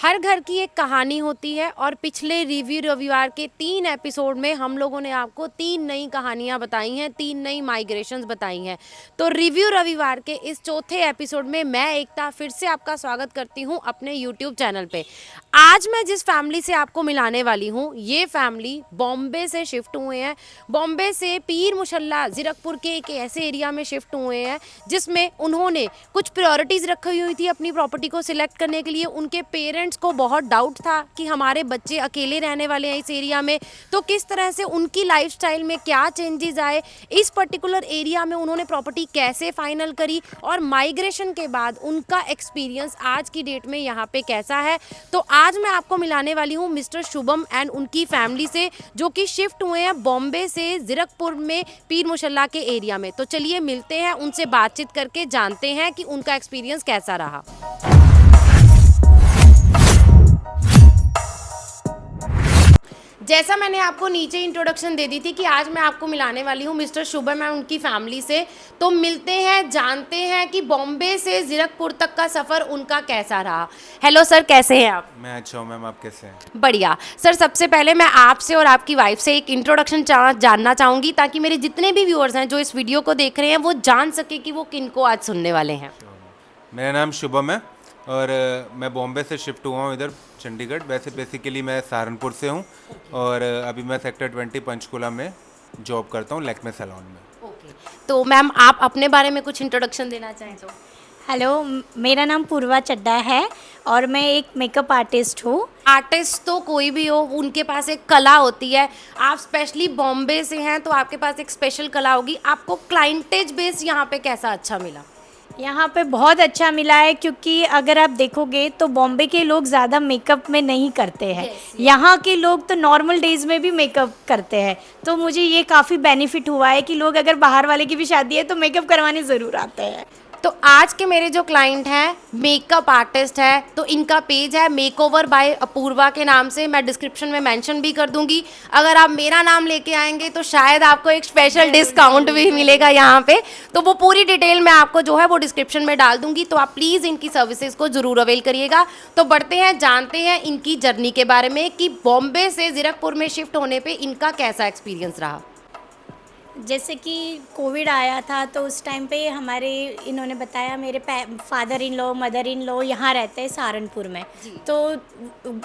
हर घर की एक कहानी होती है और पिछले रिव्यू रविवार के 3 एपिसोड में हम लोगों ने आपको 3 नई कहानियां बताई हैं, 3 नई माइग्रेशंस बताई हैं। तो रिव्यू रविवार के इस चौथे एपिसोड में मैं एकता फिर से आपका स्वागत करती हूं अपने यूट्यूब चैनल पे। आज मैं जिस फैमिली से आपको मिलाने वाली हूं, ये फैमिली बॉम्बे से शिफ्ट हुए हैं। बॉम्बे से पीर मुशल्ला ज़ीरकपुर के एक ऐसे एरिया में शिफ्ट हुए हैं जिसमें उन्होंने कुछ प्रायोरिटीज़ रखी हुई थी अपनी प्रॉपर्टी को सिलेक्ट करने के लिए। उनके पेरेंट्स को बहुत डाउट था कि हमारे बच्चे अकेले रहने वाले हैं इस एरिया में, तो किस तरह से उनकी लाइफस्टाइल में क्या चेंजेस आए, इस पर्टिकुलर एरिया में उन्होंने प्रॉपर्टी कैसे फाइनल करी और माइग्रेशन के बाद उनका एक्सपीरियंस आज की डेट में यहाँ पे कैसा है। तो आज मैं आपको मिलाने वाली हूँ मिस्टर शुभम एंड उनकी फैमिली से, जो कि शिफ्ट हुए हैं बॉम्बे से ज़ीरकपुर में पीर मुशल्ला के एरिया में। तो चलिए मिलते हैं, उनसे बातचीत करके जानते हैं कि उनका एक्सपीरियंस कैसा रहा। जैसा मैंने आपको नीचे इंट्रोडक्शन दे दी थी कि आज मैं आपको मिलाने वाली हूँ मिस्टर शुभम एंड उनकी फैमिली से। तो मिलते हैं, जानते हैं कि बॉम्बे से ज़ीरकपुर तक का सफ़र उनका कैसा रहा। हेलो सर, कैसे हैं आप? मैं अच्छा हूँ मैम, आप कैसे हैं? बढ़िया सर। सबसे पहले मैं आपसे और आपकी वाइफ से एक इंट्रोडक्शन जानना चाहूँगी ताकि मेरे जितने भी व्यूअर्स हैं जो इस वीडियो को देख रहे हैं वो जान सके कि वो किन को आज सुनने वाले हैं। मेरा नाम शुभम है और मैं बॉम्बे से शिफ्ट हुआ हूँ इधर चंडीगढ़। वैसे बेसिकली मैं सहारनपुर से हूँ और अभी मैं सेक्टर 20 पंचकुला में जॉब करता हूँ, लैक्मे सैलून में। ओके, तो मैम आप अपने बारे में कुछ इंट्रोडक्शन देना चाहें तो? हेलो, मेरा नाम पूर्वा चड्डा है और मैं एक मेकअप आर्टिस्ट हूँ। आर्टिस्ट तो कोई भी हो, उनके पास एक कला होती है। आप स्पेशली बॉम्बे से हैं तो आपके पास एक स्पेशल कला होगी। आपको क्लाइंटेज बेस यहाँ पे कैसा अच्छा मिला? यहाँ पे बहुत अच्छा मिला है क्योंकि अगर आप देखोगे तो बॉम्बे के लोग ज़्यादा मेकअप में नहीं करते हैं। Yes, yes. यहाँ के लोग तो नॉर्मल डेज़ में भी मेकअप करते हैं, तो मुझे ये काफ़ी बेनिफिट हुआ है कि लोग अगर बाहर वाले की भी शादी है तो मेकअप करवाने ज़रूर आते हैं। तो आज के मेरे जो क्लाइंट हैं मेकअप आर्टिस्ट है, तो इनका पेज है मेकओवर बाय अपूर्वा के नाम से। मैं डिस्क्रिप्शन में मेंशन भी कर दूंगी। अगर आप मेरा नाम लेके आएंगे तो शायद आपको एक स्पेशल डिस्काउंट भी मिलेगा यहाँ पे। तो वो पूरी डिटेल मैं आपको जो है वो डिस्क्रिप्शन में डाल दूंगी, तो आप प्लीज़ इनकी सर्विसेज को ज़रूर अवेल करिएगा। तो बढ़ते हैं, जानते हैं इनकी जर्नी के बारे में कि बॉम्बे से ज़ीरकपुर में शिफ्ट होने पर इनका कैसा एक्सपीरियंस रहा। जैसे कि कोविड आया था तो उस टाइम पे हमारे इन्होंने बताया, मेरे father in law mother in law यहाँ रहते हैं सहारनपुर में। तो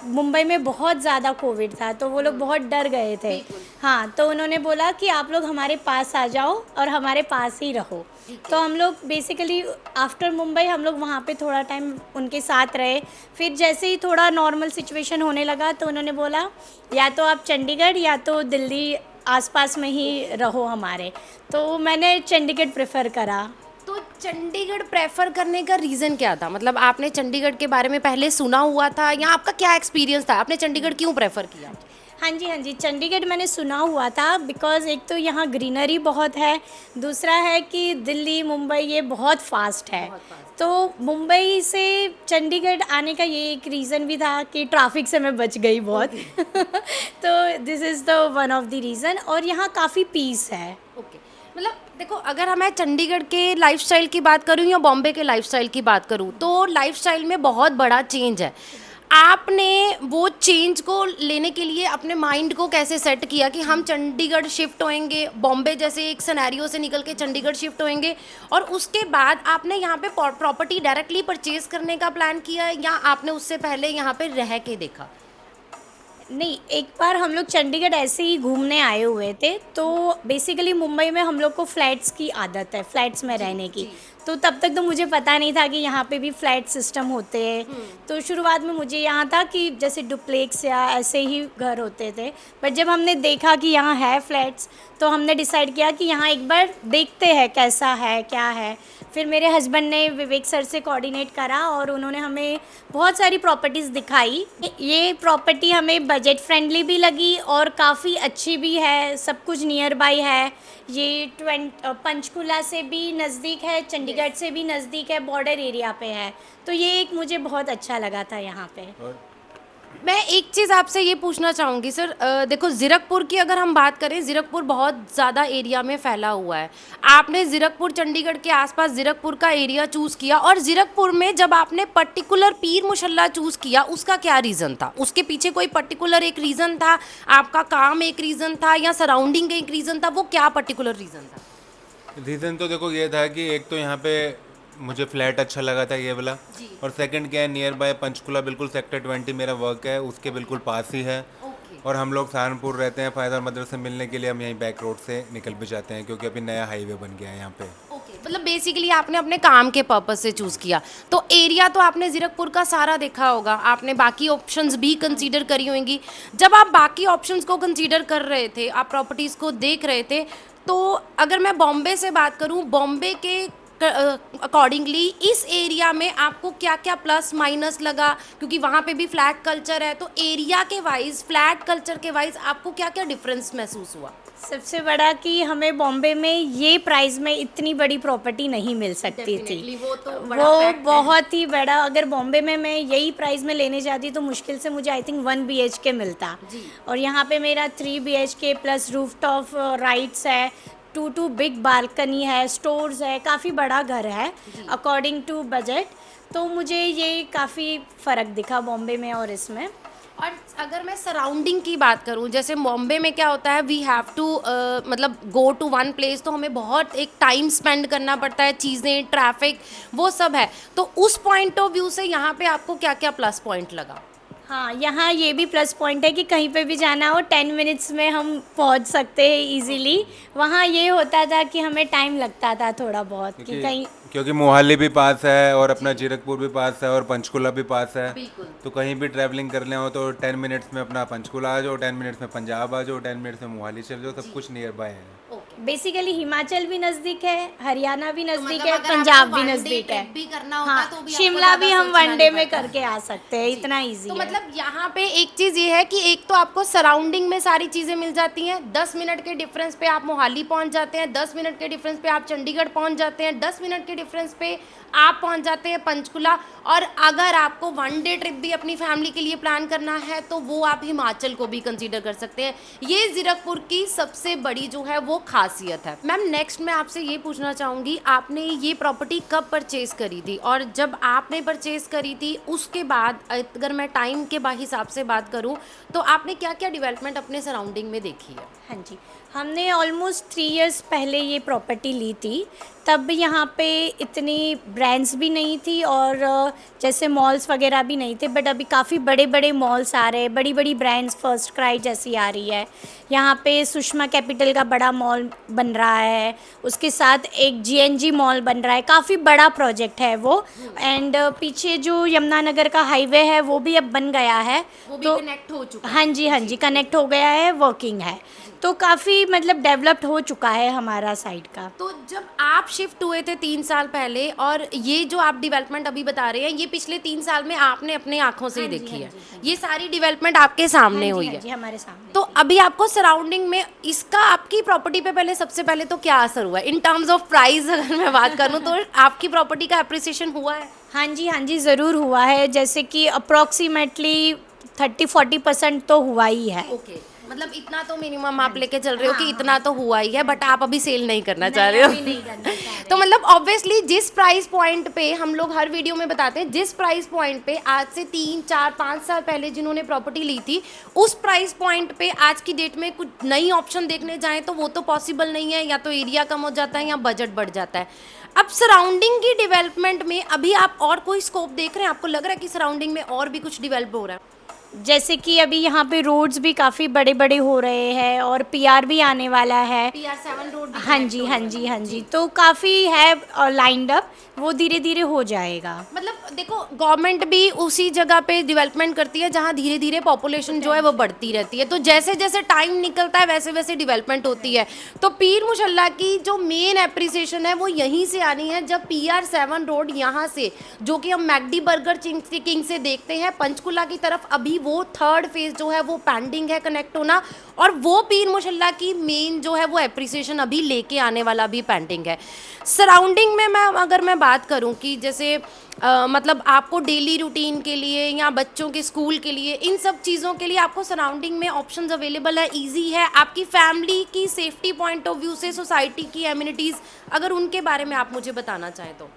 मुंबई में बहुत ज़्यादा कोविड था तो वो लोग बहुत डर गए थे। हाँ, तो उन्होंने बोला कि आप लोग हमारे पास आ जाओ और हमारे पास ही रहो। तो हम लोग बेसिकली आफ्टर मुंबई हम लोग वहाँ पे थोड़ा टाइम उनके साथ रहे। फिर जैसे ही थोड़ा नॉर्मल सिचुएशन होने लगा तो उन्होंने बोला या तो आप चंडीगढ़ या तो दिल्ली आसपास में ही रहो हमारे। तो मैंने चंडीगढ़ प्रेफर करा। तो चंडीगढ़ प्रेफर करने का रीज़न क्या था? मतलब आपने चंडीगढ़ के बारे में पहले सुना हुआ था या आपका क्या एक्सपीरियंस था? आपने चंडीगढ़ क्यों प्रेफर किया? हाँ जी, चंडीगढ़ मैंने सुना हुआ था बिकॉज़ एक तो यहाँ ग्रीनरी बहुत है, दूसरा है कि दिल्ली मुंबई ये बहुत फास्ट है। तो मुंबई से चंडीगढ़ आने का ये एक रीज़न भी था कि ट्रैफिक से मैं बच गई बहुत। तो this is the one of the reason. और यहाँ काफ़ी पीस है। ओके, मतलब देखो, अगर मैं चंडीगढ़ के लाइफस्टाइल की बात करूँ या बॉम्बे के लाइफस्टाइल की बात करूँ तो लाइफस्टाइल में बहुत बड़ा चेंज है। आपने वो चेंज को लेने के लिए अपने माइंड को कैसे सेट किया कि हम चंडीगढ़ शिफ्ट होएंगे, बॉम्बे जैसे एक सिनेरियो से निकल के चंडीगढ़ शिफ्ट होएंगे, और उसके बाद आपने यहाँ पे प्रॉपर्टी डायरेक्टली परचेज करने का प्लान किया या आपने उससे पहले यहाँ पे रह के देखा? नहीं, एक बार हम लोग चंडीगढ़ ऐसे ही घूमने आए हुए थे। तो बेसिकली मुंबई में हम लोग को फ्लैट्स की आदत है, फ्लैट्स में रहने की। तो तब तक तो मुझे पता नहीं था कि यहाँ पे भी फ्लैट सिस्टम होते हैं। तो शुरुआत में मुझे यहाँ था कि जैसे डुप्लेक्स या ऐसे ही घर होते थे, बट जब हमने देखा कि यहाँ है फ्लैट्स तो हमने डिसाइड किया कि यहाँ एक बार देखते हैं कैसा है क्या है। फिर मेरे हस्बैंड ने विवेक सर से कोऑर्डिनेट करा और उन्होंने हमें बहुत सारी प्रॉपर्टीज़ दिखाई। ये प्रॉपर्टी हमें बजट फ्रेंडली भी लगी और काफ़ी अच्छी भी है, सब कुछ नियर बाई है। ये पंचकुला से भी नज़दीक है, चंडीगढ़ से भी नज़दीक है, बॉर्डर एरिया पे है। तो ये एक मुझे बहुत अच्छा लगा था यहाँ पे। मैं एक चीज़ आपसे ये पूछना चाहूँगी सर, देखो ज़ीरकपुर की अगर हम बात करें, ज़ीरकपुर बहुत ज़्यादा एरिया में फैला हुआ है। आपने ज़ीरकपुर चंडीगढ़ के आसपास ज़ीरकपुर का एरिया चूज़ किया, और ज़ीरकपुर में जब आपने पर्टिकुलर पीर मुशल्ला चूज़ किया, उसका क्या रीज़न था? उसके पीछे कोई पर्टिकुलर एक रीज़न था, आपका काम एक रीज़न था, या सराउंडिंग एक रीज़न था? वो क्या पर्टिकुलर रीज़न था? रीज़न तो देखो ये था कि एक तो यहाँ पे मुझे फ्लैट अच्छा लगा था ये वाला, और सेकंड क्या है, नियर बाय पंचकुला, बिल्कुल सेक्टर 20 मेरा वर्क है, उसके बिल्कुल पास ही है। ओके। और हम लोग सहारनपुर रहते हैं, फ़ायदा मदरसे मिलने के लिए हम यहीं बैक रोड से निकल भी जाते हैं, क्योंकि अभी नया हाईवे बन गया है यहाँ पे। ओके, मतलब बेसिकली आपने अपने काम के पर्पस से चूज किया। तो एरिया तो आपने ज़ीरकपुर का सारा देखा होगा, आपने बाकी ऑप्शंस भी कंसीडर करी होंगी। जब आप बाकी ऑप्शंस को कंसीडर कर रहे थे, आप प्रॉपर्टीज़ को देख रहे थे, तो अगर मैं बॉम्बे से बात करूं, बॉम्बे के अकॉर्डिंगली इस एरिया में आपको क्या क्या प्लस माइनस लगा? क्योंकि वहाँ पे भी फ्लैट कल्चर है, तो एरिया के वाइज, फ्लैट कल्चर के वाइज आपको क्या क्या डिफरेंस महसूस हुआ? सबसे बड़ा कि हमें बॉम्बे में ये प्राइस में इतनी बड़ी प्रॉपर्टी नहीं मिल सकती थी। Definitely, वो तो बड़ा वो fact है। बहुत ही बड़ा, अगर बॉम्बे में मैं यही प्राइस में लेने जाती तो मुश्किल से मुझे आई थिंक 1 BHK मिलता। जी। और यहाँ पे मेरा 3 BHK plus roof top rights है, टू बिग बालकनी है, स्टोर्स है, काफ़ी बड़ा घर है अकॉर्डिंग टू बजट। तो मुझे ये काफ़ी फ़र्क दिखा बॉम्बे में और इसमें। और अगर मैं सराउंडिंग की बात करूं, जैसे बॉम्बे में क्या होता है, वी हैव टू मतलब गो टू वन प्लेस, तो हमें बहुत एक टाइम स्पेंड करना पड़ता है, चीज़ें, ट्रैफिक, वो सब है। तो उस पॉइंट ऑफ व्यू से यहाँ पे आपको क्या क्या प्लस पॉइंट लगा? हाँ, यहाँ ये भी प्लस पॉइंट है कि कहीं पे भी जाना हो 10 मिनट्स में हम पहुँच सकते हैं इजीली। वहाँ ये होता था कि हमें टाइम लगता था थोड़ा बहुत कि कहीं। क्योंकि मोहाली भी पास है, और अपना जीरकपुर भी पास है, और पंचकुला भी पास है। बिल्कुल। तो कहीं भी ट्रैवलिंग करने हो तो 10 मिनट्स में अपना पंचकुला आ जाओ, 10 मिनट्स में पंजाब आ जाओ, 10 मिनट्स में मोहाली चल जाओ, सब कुछ नियर बाय है। ओके। बेसिकली हिमाचल भी नज़दीक है, हरियाणा भी नज़दीक मतलब है, अगर पंजाब आपको भी one day नज़दीक है। trip भी करना होता तो हाँ, भी आपको शिमला ज़्यादा भी हम सोचना 1 डे नहीं में पड़ता। करके आ सकते हैं, इतना इजी तो है। मतलब यहाँ पे एक चीज़ ये है कि एक तो आपको सराउंडिंग में सारी चीज़ें मिल जाती हैं, 10 मिनट के डिफरेंस पे आप मोहाली पहुँच जाते हैं, 10 मिनट के डिफरेंस पे आप चंडीगढ़ पहुँच जाते हैं, 10 मिनट के डिफरेंस पे आप पहुँच जाते हैं पंचकुला। और अगर आपको 1 डे ट्रिप भी अपनी फैमिली के लिए प्लान करना है, तो वो आप हिमाचल को भी कंसीडर कर सकते हैं। ये ज़ीरकपुर की सबसे बड़ी जो है वो खासियत है। मैम, नेक्स्ट मैं आपसे ये पूछना चाहूँगी, आपने ये प्रॉपर्टी कब परचेज़ करी थी? और जब आपने परचेज़ करी थी उसके बाद, अगर मैं टाइम के हिसाब से बात करूँ, तो आपने क्या क्या डेवलपमेंट अपने सराउंडिंग में देखी है? हाँ जी, हमने ऑलमोस्ट 3 इयर्स पहले ये प्रॉपर्टी ली थी। तब यहाँ पे इतनी ब्रांड्स भी नहीं थी और जैसे मॉल्स वगैरह भी नहीं थे, बट अभी काफ़ी बड़े बड़े मॉल्स आ रहे हैं, बड़ी बड़ी ब्रांड्स, फर्स्ट क्राई जैसी आ रही है। यहाँ पे सुषमा कैपिटल का बड़ा मॉल बन रहा है, उसके साथ एक GNG मॉल बन रहा है, काफ़ी बड़ा प्रोजेक्ट है वो। एंड पीछे जो यमुनानगर का हाईवे है वो भी अब बन गया है, वो भी तो कनेक्ट हो चुका है? हाँ जी कनेक्ट हो गया है, वर्किंग है, तो काफ़ी मतलब डेवलप्ड हो चुका है हमारा साइड का। तो जब आप शिफ्ट हुए थे 3 साल पहले, और ये जो आप डेवलपमेंट अभी बता रहे हैं, ये पिछले 3 साल में आपने अपने आंखों से ही हाँ जी, देखी हाँ है? जी, हाँ ये सारी डेवलपमेंट आपके सामने हुई हाँ है? जी, हमारे सामने। तो अभी आपको सराउंडिंग में इसका आपकी प्रॉपर्टी पे पहले, सबसे पहले तो क्या असर हुआ है इन टर्म्स ऑफ प्राइस? अगर मैं बात करूं तो आपकी प्रॉपर्टी का अप्रिसिएशन हुआ है? हाँ जी ज़रूर हुआ है, जैसे कि अप्रॉक्सीमेटली 30-40% तो हुआ ही है। ओके, मतलब इतना तो मिनिमम आप लेके चल रहे हो कि इतना तो हुआ ही है, बट आप अभी सेल नहीं करना चाह रहे हो? अभी नहीं करना चाह रहे। तो मतलब ऑब्वियसली जिस प्राइस पॉइंट पे हम लोग हर वीडियो में बताते हैं, जिस प्राइस पॉइंट पे आज से 3, 4, 5 साल पहले जिन्होंने प्रॉपर्टी ली थी, उस प्राइस पॉइंट पे आज की डेट में कुछ नई ऑप्शन देखने जाएं तो वो तो पॉसिबल नहीं है, या तो एरिया कम हो जाता है या बजट बढ़ जाता है। अब सराउंडिंग की डेवलपमेंट में अभी आप और कोई स्कोप देख रहे हैं? आपको लग रहा है कि सराउंडिंग में और भी कुछ डेवलप हो रहा है? जैसे कि अभी यहाँ पे रोड्स भी काफ़ी बड़े बड़े हो रहे हैं और PR भी आने वाला है। PR7 रोड भी हाँ connect जी हो हाँ रहा है। जी हाँ जी, तो काफ़ी है लाइंड अप, वो धीरे धीरे हो जाएगा। मतलब देखो, गवर्नमेंट भी उसी जगह पे डेवलपमेंट करती है जहाँ धीरे धीरे पॉपुलेशन जो है वो बढ़ती रहती है, तो जैसे जैसे टाइम निकलता है वैसे वैसे डेवलपमेंट होती है। तो पीर मुशल्ला की जो मेन एप्रिसिएशन है वो यहीं से आनी है, जब PR7 रोड यहाँ से, जो कि हम मैकडी बर्गर किंग से देखते हैं, पंचकुला की तरफ अभी अभी वो थर्ड फेज जो है वो पेंडिंग है कनेक्ट होना, और वो पीर मुशल्ला की मेन जो है वो एप्रिसिएशन अभी लेके आने वाला भी पेंडिंग है। सराउंडिंग में मैं बात करूं कि जैसे मतलब आपको डेली रूटीन के लिए या बच्चों के स्कूल के लिए, इन सब चीज़ों के लिए आपको सराउंडिंग में ऑप्शंस अवेलेबल है, इजी है। आपकी फैमिली की सेफ्टी पॉइंट ऑफ व्यू से, सोसाइटी की एमिनिटीज़, अगर उनके बारे में आप मुझे बताना चाहें तो।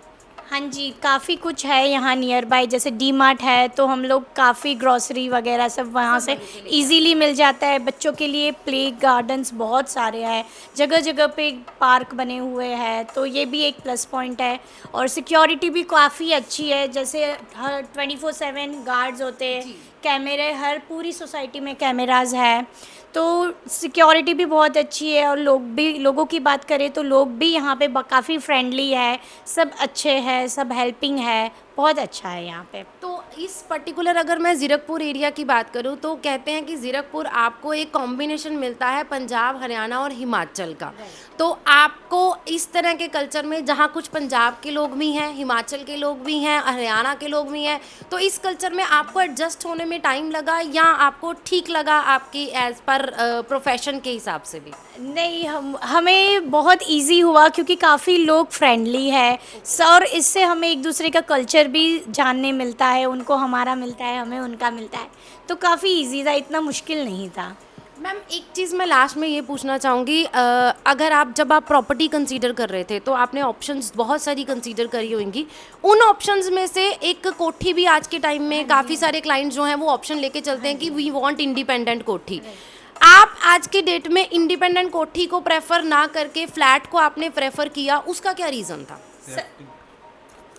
हाँ जी, काफ़ी कुछ है यहाँ नियर बाय, जैसे डी मार्ट है तो हम लोग काफ़ी ग्रॉसरी वगैरह सब वहाँ से इजीली मिल जाता है। बच्चों के लिए प्ले गार्डन्स बहुत सारे हैं, जगह जगह पे पार्क बने हुए हैं, तो ये भी एक प्लस पॉइंट है। और सिक्योरिटी भी काफ़ी अच्छी है, जैसे हर 24/7 गार्ड्स होते हैं, कैमरे, हर पूरी सोसाइटी में कैमराज है, तो सिक्योरिटी भी बहुत अच्छी है। और लोगों की बात करें तो लोग भी यहाँ पे काफ़ी फ्रेंडली है, सब अच्छे हैं, सब हेल्पिंग है, बहुत अच्छा है यहाँ पे। तो इस पर्टिकुलर अगर मैं ज़ीरकपुर एरिया की बात करूँ तो कहते हैं कि ज़ीरकपुर आपको एक कॉम्बिनेशन मिलता है पंजाब, हरियाणा और हिमाचल का। तो आपको इस तरह के कल्चर में, जहाँ कुछ पंजाब के लोग भी हैं, हिमाचल के लोग भी हैं, हरियाणा के लोग भी हैं, तो इस कल्चर में आपको एडजस्ट होने में टाइम लगा या आपको ठीक लगा आपकी एज़ पर प्रोफेशन के हिसाब से भी? नहीं, हमें बहुत इजी हुआ क्योंकि काफ़ी लोग फ्रेंडली है, और इससे हमें एक दूसरे का कल्चर भी जानने मिलता है, उनको हमारा मिलता है, हमें उनका मिलता है, तो काफ़ी इजी था, इतना मुश्किल नहीं था। मैम एक चीज़ मैं लास्ट में ये पूछना चाहूँगी, अगर जब आप प्रॉपर्टी कंसीडर कर रहे थे तो आपने ऑप्शंस बहुत सारी कंसीडर करी होंगी, उन ऑप्शंस में से एक कोठी भी आज के टाइम में काफ़ी सारे क्लाइंट्स जो हैं वो ऑप्शन लेके चलते हैं कि वी वांट इंडिपेंडेंट कोठी। आप आज के डेट में इंडिपेंडेंट कोठी को प्रेफर ना करके फ्लैट को आपने प्रेफर किया, उसका क्या रीज़न था?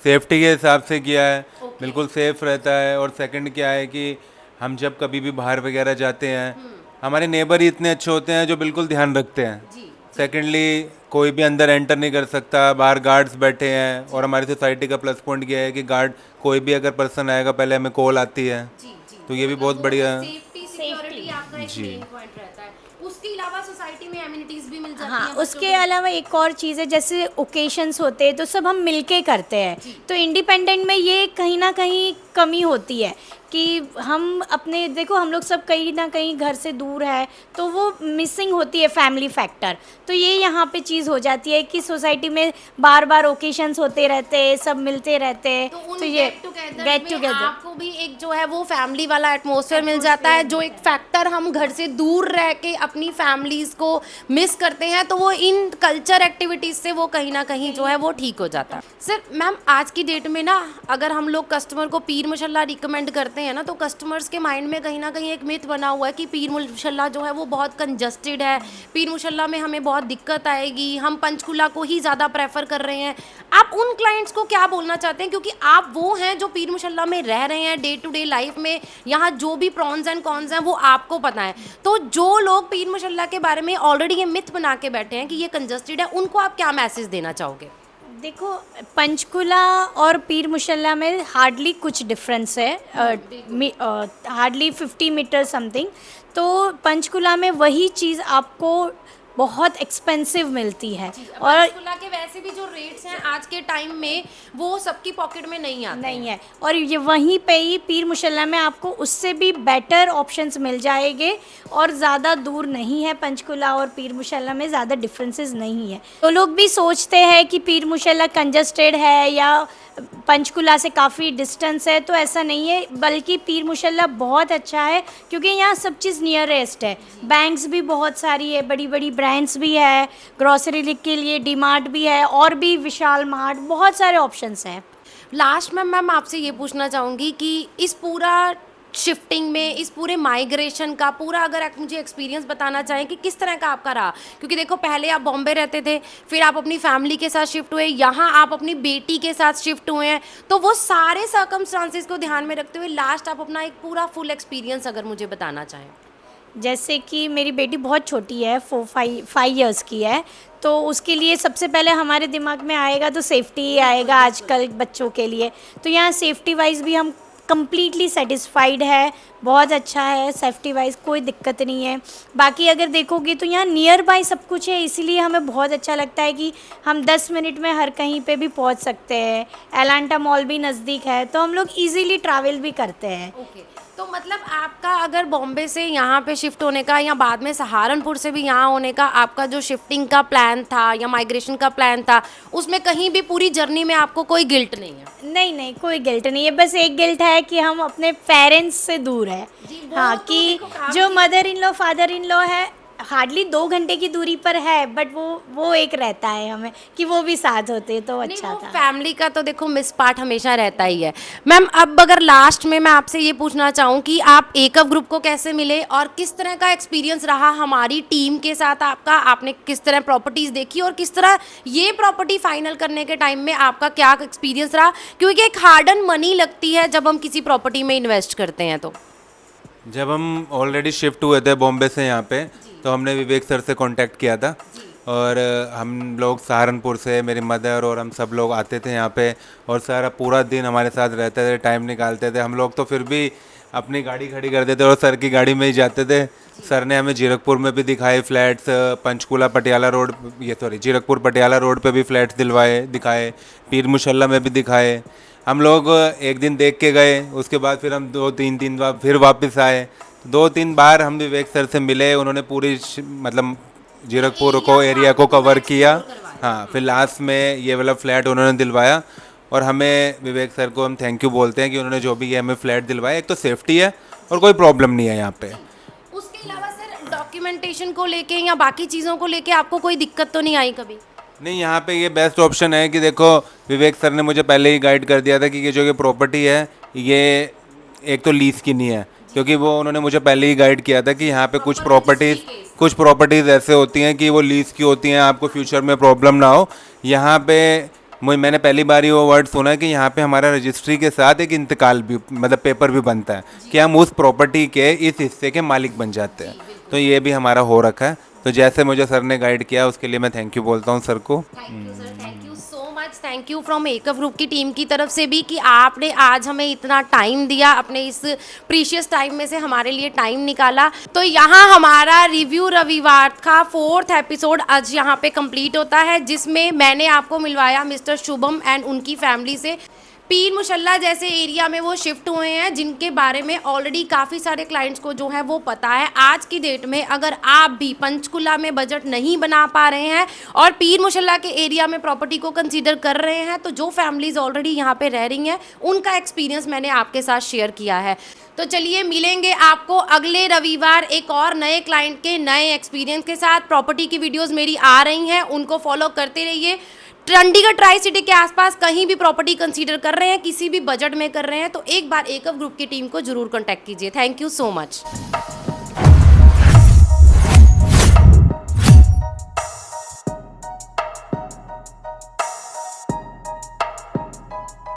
सेफ्टी के हिसाब से किया है, बिल्कुल सेफ रहता है। और सेकंड क्या है कि हम जब कभी भी बाहर वगैरह जाते हैं, हमारे नेबर ही इतने अच्छे होते हैं जो बिल्कुल ध्यान रखते हैं। सेकेंडली कोई भी अंदर एंटर नहीं कर सकता, बाहर गार्ड्स बैठे हैं। और हमारी सोसाइटी का प्लस पॉइंट ये है कि गार्ड, कोई भी अगर पर्सन आएगा पहले हमें कॉल आती है, तो ये भी बहुत बढ़िया है। सेफ्टी सिक्योरिटी आपका एक मेन पॉइंट रहता है। उसके अलावा सोसाइटी में एमिनिटीज भी मिल जाती हाँ, हैं। उसके अलावा एक और चीज़ है, जैसे ओकेशंस होते हैं तो सब हम मिलके करते हैं, तो इंडिपेंडेंट में ये कहीं ना कहीं कमी होती है कि हम अपने, देखो हम लोग सब कहीं ना कहीं घर से दूर है, तो वो मिसिंग होती है फैमिली फैक्टर। तो ये यहाँ पे चीज़ हो जाती है कि सोसाइटी में बार बार ओकेशंस होते रहते हैं, सब मिलते रहते हैं, तो ये गेट टुगेदर आपको भी एक जो है वो फैमिली वाला एटमॉस्फेयर मिल जाता है, जो एक फैक्टर हम घर से दूर रह के अपनी फैमिलीज को मिस करते हैं, तो वो इन कल्चर एक्टिविटीज से वो कहीं ना कहीं जो है वो ठीक हो जाता है। सर मैम आज की डेट में ना, अगर हम लोग कस्टमर को पीर मुशल्ला रिकमेंड करते हैं ना, तो कस्टमर्स के माइंड में कहीं ना कहीं एक मिथ बना हुआ है कि पीर मुशल्ला जो है वो बहुत कंजस्टेड है, पीर मुशल्ला में हमें बहुत दिक्कत आएगी, हम पंचकुला को ही ज़्यादा प्रेफर कर रहे हैं। आप उन क्लाइंट्स को क्या बोलना चाहते हैं, क्योंकि आप वो हैं जो पीर मुशल्ला में रह रहे हैं, डे टू डे लाइफ में यहाँ जो भी प्रॉन्स एंड कॉन्स हैं वो आपको पता है। तो जो लोग पीर मुशल्ला के बारे में ऑलरेडी ये मिथ बना के बैठे हैं कि ये कंजस्टेड है, उनको आप क्या मैसेज देना चाहोगे? देखो, पंचकुला और पीर मुशल्ला में हार्डली कुछ डिफरेंस है, हार्डली 50 मीटर समथिंग। तो पंचकुला में वही चीज़ आपको बहुत एक्सपेंसिव मिलती है, और पंचकुला के वैसे भी जो रेट्स हैं आज के टाइम में वो सबकी पॉकेट में नहीं आते नहीं है, और ये वहीं पे ही पीर मुशल्ला में आपको उससे भी बेटर ऑप्शंस मिल जाएंगे, और ज़्यादा दूर नहीं है पंचकुला और पीर मुशल्ला में ज़्यादा डिफरेंसेस नहीं है। तो लोग भी सोचते हैं कि पीर मुशल्ला कंजस्टेड है या पंचकुला से काफ़ी डिस्टेंस है, तो ऐसा नहीं है, बल्कि पीर मुशल्ला बहुत अच्छा है क्योंकि यहाँ सब चीज़ नियरेस्ट है। बैंक्स भी बहुत सारी है, बड़ी बड़ी ब्रांड्स भी है, ग्रॉसरी के लिए डी मार्ट भी है, और भी विशाल मार्ट, बहुत सारे ऑप्शंस हैं। लास्ट में मैम आपसे ये पूछना चाहूँगी कि इस पूरा शिफ्टिंग में, इस पूरे माइग्रेशन का पूरा अगर आप मुझे एक्सपीरियंस बताना चाहें कि किस तरह का आपका रहा, क्योंकि देखो पहले आप बॉम्बे रहते थे, फिर आप अपनी फैमिली के साथ शिफ्ट हुए, यहाँ आप अपनी बेटी के साथ शिफ्ट हुए हैं, तो वो सारे सर्कमस्टांसेस को ध्यान में रखते हुए लास्ट आप अपना एक पूरा फुल एक्सपीरियंस अगर मुझे बताना चाहें। जैसे कि मेरी बेटी बहुत छोटी है, 5 इयर्स की है, तो उसके लिए सबसे पहले हमारे दिमाग में आएगा तो सेफ्टी ही आएगा आजकल बच्चों के लिए। तो यहाँ सेफ्टी वाइज भी हम कम्प्लीटली सेटिस्फाइड है, बहुत अच्छा है, सेफ्टी वाइज कोई दिक्कत नहीं है। बाकी अगर देखोगे तो यहाँ नियर बाय सब कुछ है, इसीलिए हमें बहुत अच्छा लगता है कि हम 10 मिनट में हर कहीं पे भी पहुँच सकते हैं। एलांटा मॉल भी नज़दीक है, तो हम लोग इजीली ट्रैवल भी करते हैं। ओके तो मतलब आपका अगर बॉम्बे से यहाँ पे शिफ्ट होने का या बाद में सहारनपुर से भी यहाँ होने का आपका जो शिफ्टिंग का प्लान था या माइग्रेशन का प्लान था, उसमें कहीं भी पूरी जर्नी में आपको कोई गिल्ट नहीं है? नहीं नहीं, कोई गिल्ट नहीं है, बस एक गिल्ट है कि हम अपने पेरेंट्स से दूर है। जी, वो हाँ, तो कि देखो काम जो की- mother in law father in law है हार्डली 2 घंटे की दूरी पर है, बट वो एक रहता है हमें कि वो भी साथ होते तो नहीं, अच्छा वो था। फैमिली का तो देखो मिस पार्ट हमेशा रहता ही है। मैम अब अगर लास्ट में मैं आपसे ये पूछना चाहूँ कि आप एकव ग्रुप को कैसे मिले और किस तरह का एक्सपीरियंस रहा हमारी टीम के साथ आपका, आपने किस तरह प्रॉपर्टीज़ देखी और किस तरह ये प्रॉपर्टी फाइनल करने के टाइम में आपका क्या एक्सपीरियंस रहा, क्योंकि एक हार्ड एंड मनी लगती है जब हम किसी प्रॉपर्टी में इन्वेस्ट करते हैं तो। जब हम ऑलरेडी शिफ्ट हुए थे बॉम्बे से यहाँ पे, तो हमने विवेक सर से कांटेक्ट किया था और हम लोग सहारनपुर से, मेरी मदर और हम सब लोग आते थे यहाँ पे और सारा पूरा दिन हमारे साथ रहते थे, टाइम निकालते थे। हम लोग तो फिर भी अपनी गाड़ी खड़ी कर देते और सर की गाड़ी में ही जाते थे। सर ने हमें जीरकपुर में भी दिखाए फ्लैट्स, पंचकूला पटियाला रोड, ये सॉरी जीरकपुर पटियाला रोड पे भी फ्लैट्स दिखाए, पीर मुशल्ला में भी दिखाए। हम लोग एक दिन देख के गए, उसके बाद फिर हम 2-3 दिन बाद फिर वापस आए। 2-3 बार हम विवेक सर से मिले, उन्होंने पूरी मतलब जीरकपुर को एरिया को कवर किया। हाँ, फिर लास्ट में ये वाला फ्लैट उन्होंने दिलवाया और हमें विवेक सर को हम थैंक यू बोलते हैं कि उन्होंने जो भी ये हमें फ्लैट दिलवाया। एक तो सेफ्टी है और कोई प्रॉब्लम नहीं है यहाँ पे। उसके अलावा सर डॉक्यूमेंटेशन को लेके या बाकी चीज़ों को लेके आपको कोई दिक्कत तो नहीं आई कभी? नहीं, यहाँ पे ये बेस्ट ऑप्शन है कि देखो विवेक सर ने मुझे पहले ही गाइड कर दिया था कि ये जो ये प्रॉपर्टी है ये एक तो लीज की नहीं है, क्योंकि वो उन्होंने मुझे पहले ही गाइड किया था कि यहाँ पे कुछ प्रॉपर्टीज़ ऐसे होती हैं कि वो लीज की होती हैं, आपको फ्यूचर में प्रॉब्लम ना हो। यहाँ पे मैंने पहली बार ही वो वर्ड सुना कि यहाँ पे हमारा रजिस्ट्री के साथ एक इंतकाल भी, मतलब पेपर भी बनता है कि हम उस प्रॉपर्टी के इस हिस्से के मालिक बन जाते हैं। तो ये भी हमारा हो रखा है। तो जैसे मुझे सर ने गाइड किया उसके लिए मैं थैंक यू बोलता हूँ सर को। Thank you sir, thank you so much. Thank you from Ekav group की टीम की तरफ से भी कि आपने आज हमें इतना टाइम दिया, अपने इस प्रीशियस टाइम में से हमारे लिए टाइम निकाला। तो यहाँ हमारा रिव्यू रविवार का 4th एपिसोड आज यहाँ पे कंप्लीट होता है, जिसमें मैंने आपको मिलवाया मिस्टर शुभम एंड उनकी फैमिली से। पीर मुशल्ला जैसे एरिया में वो शिफ्ट हुए हैं, जिनके बारे में ऑलरेडी काफ़ी सारे क्लाइंट्स को जो है वो पता है। आज की डेट में अगर आप भी पंचकुला में बजट नहीं बना पा रहे हैं और पीर मुशल्ला के एरिया में प्रॉपर्टी को कंसीडर कर रहे हैं, तो जो फैमिलीज ऑलरेडी यहाँ पे रह रही हैं उनका एक्सपीरियंस मैंने आपके साथ शेयर किया है। तो चलिए मिलेंगे आपको अगले रविवार एक और नए क्लाइंट के नए एक्सपीरियंस के साथ। प्रॉपर्टी की वीडियोज़ मेरी आ रही हैं, उनको फॉलो करते रहिए। चंडीगढ़ ट्राई सिटी के आसपास कहीं भी प्रॉपर्टी कंसीडर कर रहे हैं, किसी भी बजट में कर रहे हैं, तो एक बार एकव ग्रुप की टीम को जरूर कांटेक्ट कीजिए। Thank you so much.